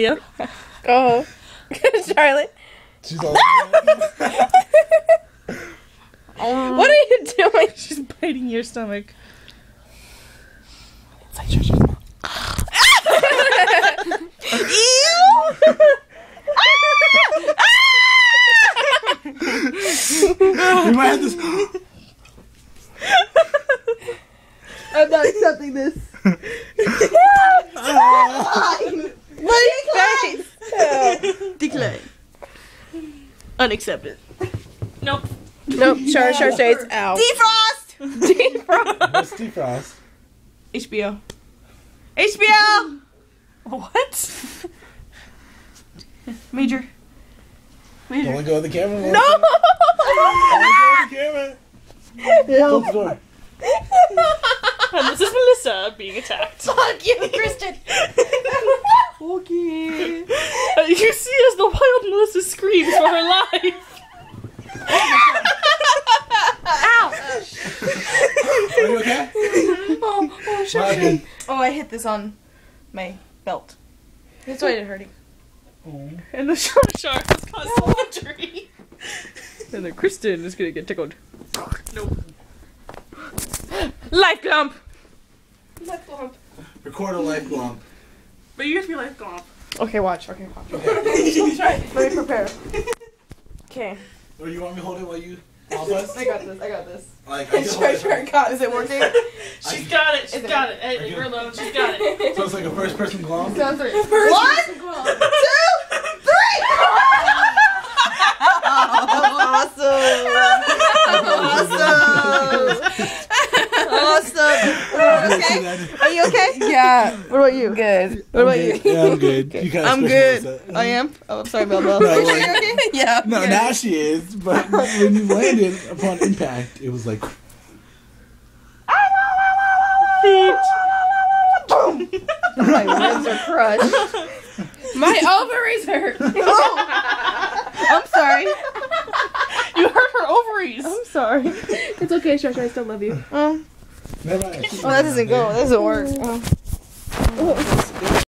Yeah. Go. Charlotte. She's all. What are you doing? She's biting your stomach. It's like Trisha's mom. We might have this. I'm not accepting this. What is face? Decline. Unaccepted. Nope. Nope. Char shades out. Defrost! Defrost. What's defrost? HBO. HBO! What? Major. Don't let go of the camera. No. Don't let go of the camera. Close the door. And this is Melissa being attacked. Fuck you, Kristen. Okay. You see as the wild Melissa screams for her life. Ow. Are you okay? Oh, What happened? Oh, I hit this on my belt. That's why it's hurting. Oh. And the shark has caused some injury. And then Kristen is gonna get tickled. Nope. Life glump! Life glump. Record a life glump. But you have to be life glump. Okay, watch. Okay, watch. Okay. Try. Let me prepare. Okay. Or you want me to hold it while you help us? I got this. I got this. Like, I can hold it. Is it working? She's got it. She's got it. Hey, leave her alone. She's got it. So it's like a first person glump? Sounds right. 1, 2, 3. Awesome. Awesome. Okay. Are you okay? Yeah. What about you? Good. What about you? Yeah, I'm good. You kinda I'm special good. Melissa. I am. Oh, I'm sorry, Bella. No, Are you like- okay? Yeah. No, good. now she is, but when you landed upon impact, it was like. My ribs are crushed. My ovaries hurt. Oh. I'm sorry. You hurt her ovaries. I'm sorry. It's okay, Shasha. I still love you. Never mind. Oh, that doesn't go. That doesn't work. Oh.